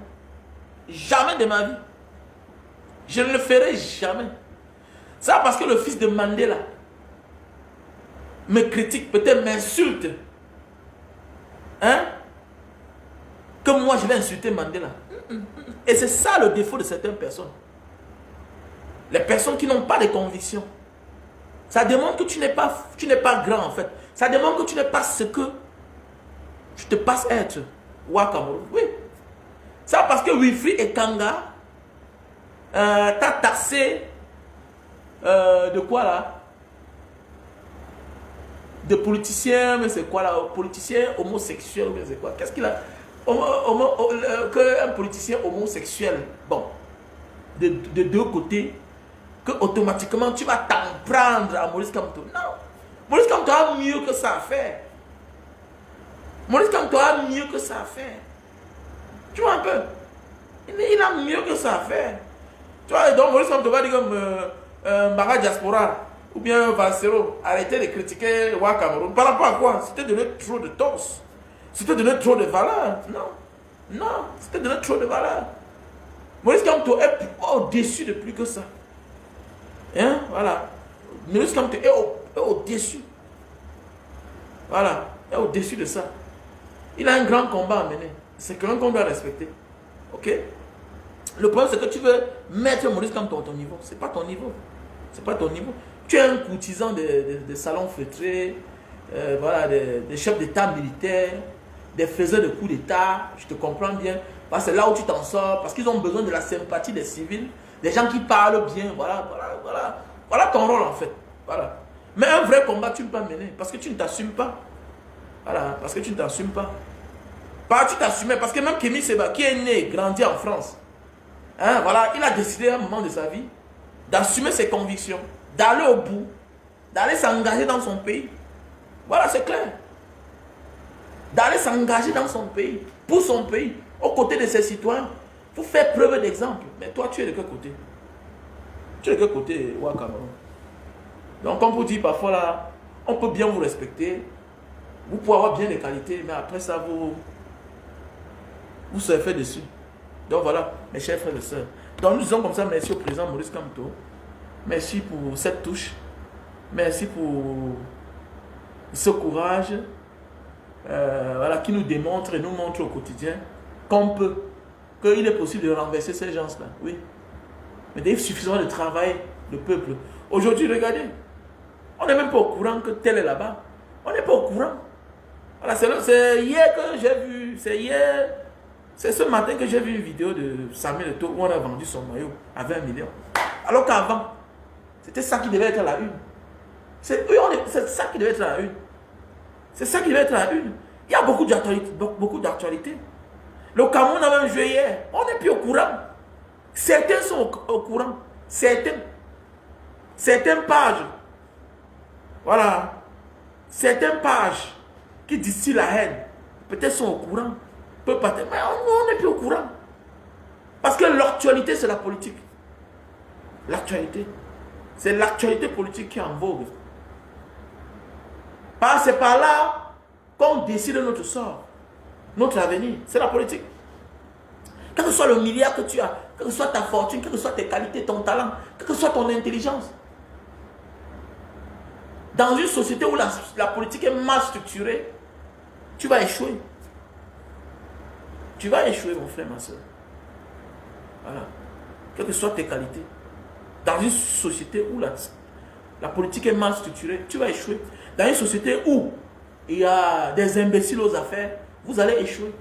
Jamais de ma vie. Je ne le ferai jamais. C'est parce que le fils de Mandela me critique, peut-être m'insulte. Hein? Que moi je vais insulter Mandela. Et c'est ça le défaut de certaines personnes. Les personnes qui n'ont pas de convictions. Ça démontre que tu n'es pas grand en fait. Ça démontre que tu n'es pas ce que tu te passes être. Cameroun. Oui. Ça parce que Wilfried et Kanga t'as taxé de quoi là? De politicien, mais c'est quoi là? Politicien homosexuel, mais c'est quoi? Qu'est-ce qu'il a? Qu'un politicien homosexuel, bon, de deux côtés, que automatiquement tu vas t'en prendre à Maurice Kamto. Non, Maurice Kamto a mieux que ça à faire. Maurice Kamto a mieux que ça à faire. Tu vois un peu? Il a mieux que ça à faire. Tu vois, donc Maurice Kamto va dire comme Mbara Diaspora ou bien Valsero, arrêtez de critiquer Wa Cameroun. Par rapport à quoi? C'était donné trop de torse. C'était donné trop de valeur. Non. Non, c'était donné trop de valeur. Maurice Kamto est au-dessus de plus que ça. Hein? Voilà. Maurice Kamto est au-dessus. Voilà. Est au-dessus de ça. Il a un grand combat à mener. C'est quelqu'un qu'on doit respecter. Ok? Le problème, c'est que tu veux mettre Maurice Kamto à ton niveau. C'est pas ton niveau. C'est pas ton niveau. Tu es un courtisan de salons feutrés, voilà, des chefs d'état militaires, des faiseurs de coups d'état. Je te comprends bien. Parce que c'est là où tu t'en sors. Parce qu'ils ont besoin de la sympathie des civils. Des gens qui parlent bien. Voilà ton rôle en fait. Voilà. Mais un vrai combat, tu ne peux pas mener. Parce que tu ne t'assumes pas. Voilà. Parce que tu ne t'assumes pas. Pas tu t'assumais. Parce que même Kémy Séba, qui est né, grandi en France, hein, voilà, il a décidé à un moment de sa vie d'assumer ses convictions, d'aller au bout, d'aller s'engager dans son pays. Voilà, c'est clair. D'aller s'engager dans son pays, pour son pays, aux côtés de ses citoyens, pour faire preuve d'exemple. Mais toi, tu es de quel côté? Tu es de quel côté, Cameroun? Donc, comme vous dites parfois là, on peut bien vous respecter, vous pouvez avoir bien des qualités, mais après ça, vous surfez dessus. Donc voilà, mes chers frères et sœurs. Donc nous disons comme ça, merci au président Maurice Kamto. Merci pour cette touche. Merci pour ce courage voilà, qui nous démontre et nous montre au quotidien qu'on peut, qu'il est possible de renverser ces gens-là. Oui. Mais il suffit suffisamment de travail, le peuple. Aujourd'hui, regardez, on n'est même pas au courant que tel est là-bas. On n'est pas au courant. Voilà, c'est hier que j'ai vu, c'est ce matin que j'ai vu une vidéo de Samuel Eto'o où on a vendu son maillot à 20 millions. Alors qu'avant, c'était ça qui devait être à la une. C'est ça qui devait être à la une. C'est ça qui devait être à la une. Il y a beaucoup d'actualités. Le Cameroun a même joué hier. On n'est plus au courant. Certains sont au courant. certaines pages, voilà, certaines pages qui distillent la haine, peut-être sont au courant, peut pas, mais on n'est plus au courant. Parce que l'actualité, c'est la politique. L'actualité. C'est l'actualité politique qui est en vogue. C'est par là qu'on décide notre sort, notre avenir. C'est la politique. Quel que soit le milliard que tu as, quelle que soit ta fortune, quelles que soient tes qualités, ton talent, quelle que soit ton intelligence. Dans une société où la politique est mal structurée, tu vas échouer. Tu vas échouer, mon frère, ma soeur. Voilà. Quelles que soient tes qualités. Dans une société où la politique est mal structurée, tu vas échouer. Dans une société où il y a des imbéciles aux affaires, vous allez échouer.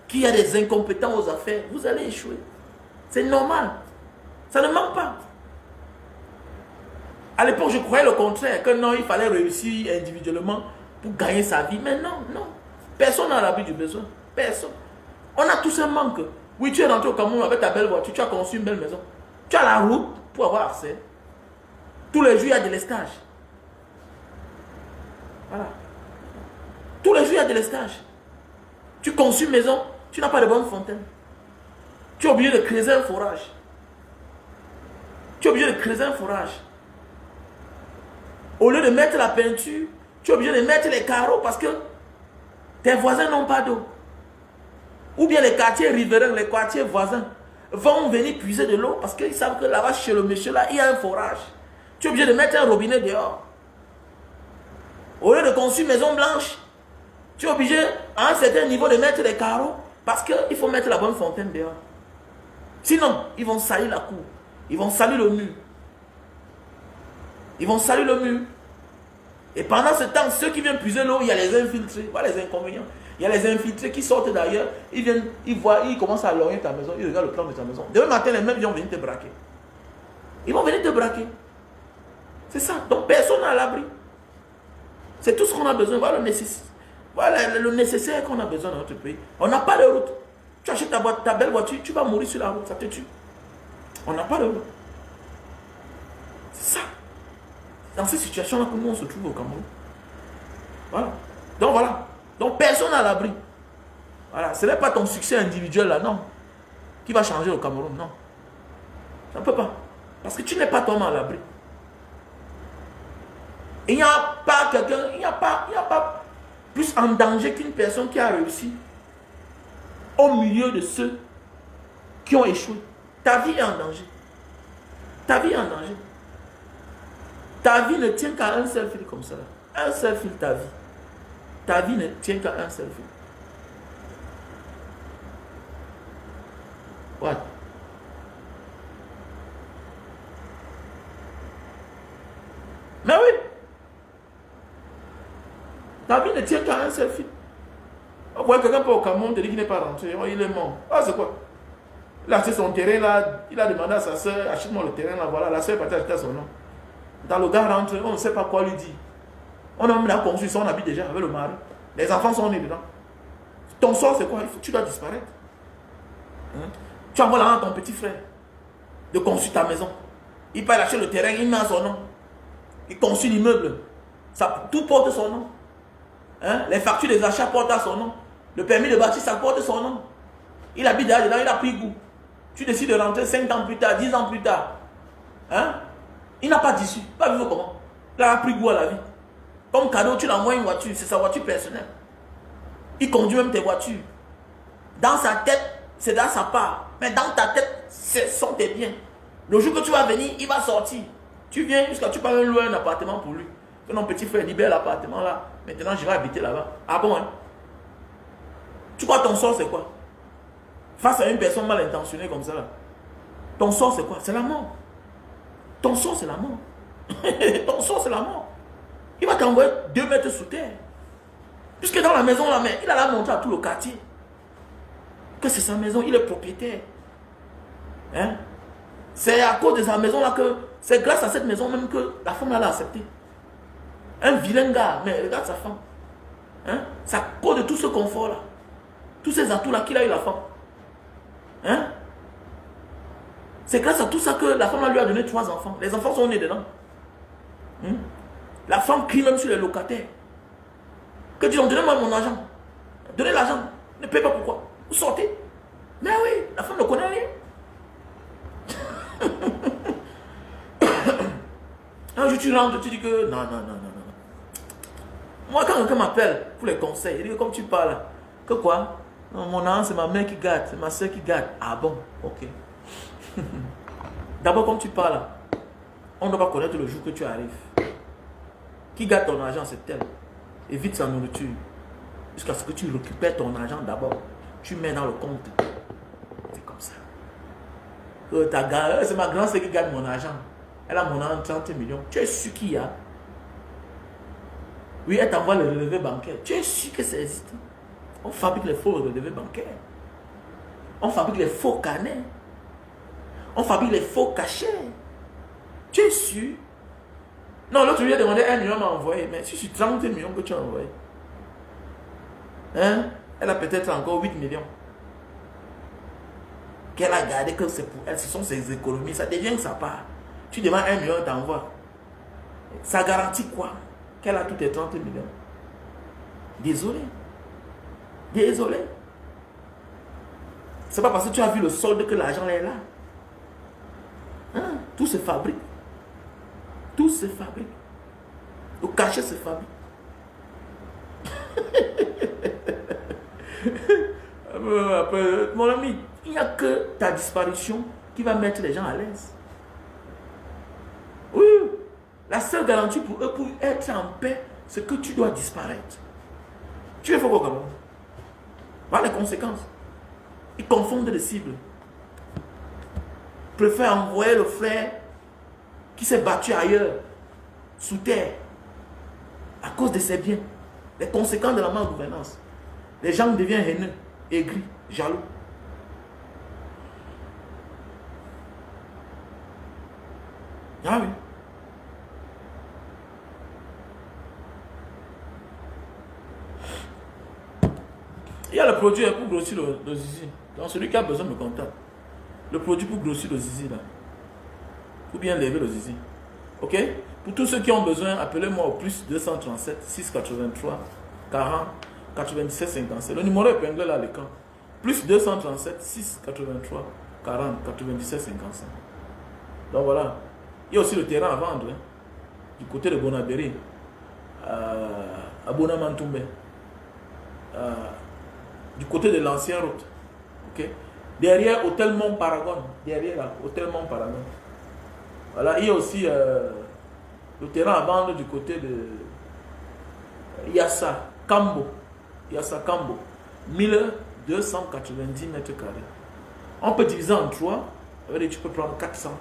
Qu'il y a des incompétents aux affaires, vous allez échouer. C'est normal. Ça ne manque pas. À l'époque, je croyais le contraire, que non, il fallait réussir individuellement pour gagner sa vie. Mais non, non. Personne n'a l'abri du besoin. Personne. On a tous un manque. Oui, tu es rentré au Cameroun avec ta belle voiture, tu as conçu une belle maison. Tu as la route pour avoir accès. Tous les jours, il y a de l'estage. Voilà. Tous les jours, il y a de l'estage. Tu conçus une maison, tu n'as pas de bonne fontaine. Tu es obligé de creuser un forage. Tu es obligé de creuser un forage. Au lieu de mettre la peinture, tu es obligé de mettre les carreaux parce que tes voisins n'ont pas d'eau. Ou bien les quartiers riverains, les quartiers voisins vont venir puiser de l'eau parce qu'ils savent que là-bas, chez le monsieur, là, il y a un forage. Tu es obligé de mettre un robinet dehors. Au lieu de construire une maison blanche, tu es obligé, à un certain niveau, de mettre des carreaux parce qu'il faut mettre la bonne fontaine dehors. Sinon, ils vont salir la cour. Ils vont salir le mur. Ils vont salir le mur. Et pendant ce temps, ceux qui viennent puiser l'eau, il y a les infiltrés. Voilà les inconvénients. Il y a les infiltrés qui sortent d'ailleurs. Ils viennent, ils voient, ils commencent à lorgner ta maison. Ils regardent le plan de ta maison. Demain matin, les mêmes vont venir te braquer. Ils vont venir te braquer. C'est ça. Donc, personne n'est à l'abri. C'est tout ce qu'on a besoin. Voilà le nécessaire qu'on a besoin dans notre pays. On n'a pas de route. Tu achètes ta belle voiture, tu vas mourir sur la route. Ça te tue. On n'a pas de route. C'est ça. Dans cette situation-là que nous on se trouve au Cameroun. Voilà. Donc personne à l'abri. Voilà. Ce n'est pas ton succès individuel là, non. Qui va changer le Cameroun, non. Ça ne peut pas. Parce que tu n'es pas toi-même à l'abri. Il n'y a pas quelqu'un, il n'y a pas plus en danger qu'une personne qui a réussi au milieu de ceux qui ont échoué. Ta vie est en danger. Ta vie est en danger. Ta vie ne tient qu'à un seul fil comme ça. Un seul fil, ta vie. Ta vie ne tient qu'à un seul fil. What? Mais oui. Ta vie ne tient qu'à un seul fil. On voit quelqu'un au Cameroun te dit qu'il n'est pas rentré. Oh, il est mort. Ah, c'est quoi? Il a acheté son terrain là. Il a demandé à sa soeur, achète-moi le terrain là. Voilà, la soeur est partie acheter à son nom. Dans le gars rentre, on ne sait pas quoi lui dire. On a même la construction, on habite déjà avec le mari. Les enfants sont nés dedans. Ton sort, c'est quoi? Tu dois disparaître. Hein? Tu envoies l'argent à ton petit frère de construire ta maison. Il peut acheter le terrain, il met à son nom. Il construit l'immeuble. Tout porte son nom. Hein? Les factures des achats portent à son nom. Le permis de bâtir, ça porte son nom. Il habite dedans, il a pris goût. Tu décides de rentrer 5 ans plus tard, 10 ans plus tard. Hein? Il n'a pas d'issue. Pas vivre comment? Il a pris goût à la vie. Comme cadeau, tu l'envoies une voiture. C'est sa voiture personnelle. Il conduit même tes voitures. Dans sa tête, c'est dans sa part. Mais dans ta tête, ce sont tes biens. Le jour que tu vas venir, il va sortir. Tu viens jusqu'à tu peux louer un appartement pour lui. Que mon petit frère libère l'appartement là. Maintenant, je vais habiter là-bas. Ah bon, hein? Tu crois ton sort, c'est quoi? Face à une personne mal intentionnée comme ça là. Ton sort, c'est quoi? C'est la mort. Ton sort, c'est la mort. Ton sort, c'est la mort. Il va t'envoyer 2 mètres sous terre. Puisque dans la maison, là, mais il a la montré à tout le quartier que c'est sa maison, il est propriétaire. Hein? C'est à cause de sa maison là que, c'est grâce à cette maison même que la femme l'a accepté. Un vilain gars, mais regarde sa femme. Hein? C'est à cause de tout ce confort là, tous ces atouts là qu'il a eu la femme. Hein? C'est grâce à tout ça que la femme lui a donné 3 enfants. Les enfants sont nés dedans. La femme crie même sur les locataires. Que disons, donnez-moi mon argent. Donnez l'argent. Ne payez pas pourquoi. Vous sortez. Mais oui, la femme ne connaît rien. Un jour tu rentres, tu dis que non. Moi, quand quelqu'un m'appelle pour les conseils, il dit que comme tu parles, que quoi? Non, mon âme, c'est ma mère qui gâte, c'est ma soeur qui gâte. Ah bon, ok. D'abord, comme tu parles, on ne doit pas connaître le jour que tu arrives. Qui gâte ton argent, c'est elle. Évite sa nourriture. Jusqu'à ce que tu récupères ton argent d'abord. Tu mets dans le compte. C'est comme ça. C'est ma grande sœur qui gagne mon argent. Elle a mon argent 30 millions. Tu es sûr qu'il y a? Oui, elle t'envoie le relevé bancaire. Tu es sûr que ça existe? On fabrique les faux relevés bancaires. On fabrique les faux carnets. On fabrique les faux cachets. Tu es sûr? Non, l'autre lui a demandé 1 million, m'a envoyé. Mais si c'est 30 millions que tu as envoyé. Hein? Elle a peut-être encore 8 millions. Qu'elle a gardé que c'est pour elle. Ce sont ses économies. Ça devient que ça part. Tu demandes 1 million, t'envoies. Ça garantit quoi? Qu'elle a tous tes 30 millions. Désolé. Désolé. C'est pas parce que tu as vu le solde que l'argent est là. Hein? Tout se fabrique. Tout se fabrique. Le cachet se fabrique. Mon ami, il n'y a que ta disparition qui va mettre les gens à l'aise. Oui. La seule garantie pour eux, pour être en paix, c'est que tu dois disparaître. Tu es faux comment? Voilà les conséquences. Ils confondent les cibles. Ils préfèrent envoyer le frère qui s'est battu ailleurs, sous terre, à cause de ses biens. Les conséquences de la malgouvernance. Les gens deviennent haineux, aigris, jaloux. Ah oui. Il y a le produit pour grossir le zizi. Donc celui qui a besoin me contacte. Le produit pour grossir le zizi là. Pour bien lever le zizi. Ok? Pour tous ceux qui ont besoin, appelez-moi au plus 237 683 40 97 57. Le numéro est épinglé là à l'écran. Plus 237 683 40 97 55. Donc voilà. Il y a aussi le terrain à vendre. Hein, du côté de Bonabéry. À Bonamantoumbe. Du côté de l'ancienne route. Ok? Derrière Hôtel Mont Paragon. Derrière là, Hôtel Mont Paragon. Voilà, il y a aussi le terrain à vendre du côté de Yassa Kambo. Yassa Kambo. 1290 mètres carrés. On peut diviser en 3. Tu peux prendre 400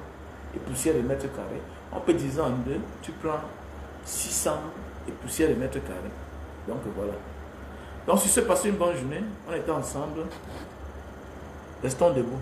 et poussière de mètres carrés. On peut diviser en 2. Tu prends 600 et poussière de mètres carrés. Donc voilà. Donc si c'est passé une bonne journée, on était ensemble. Restons debout.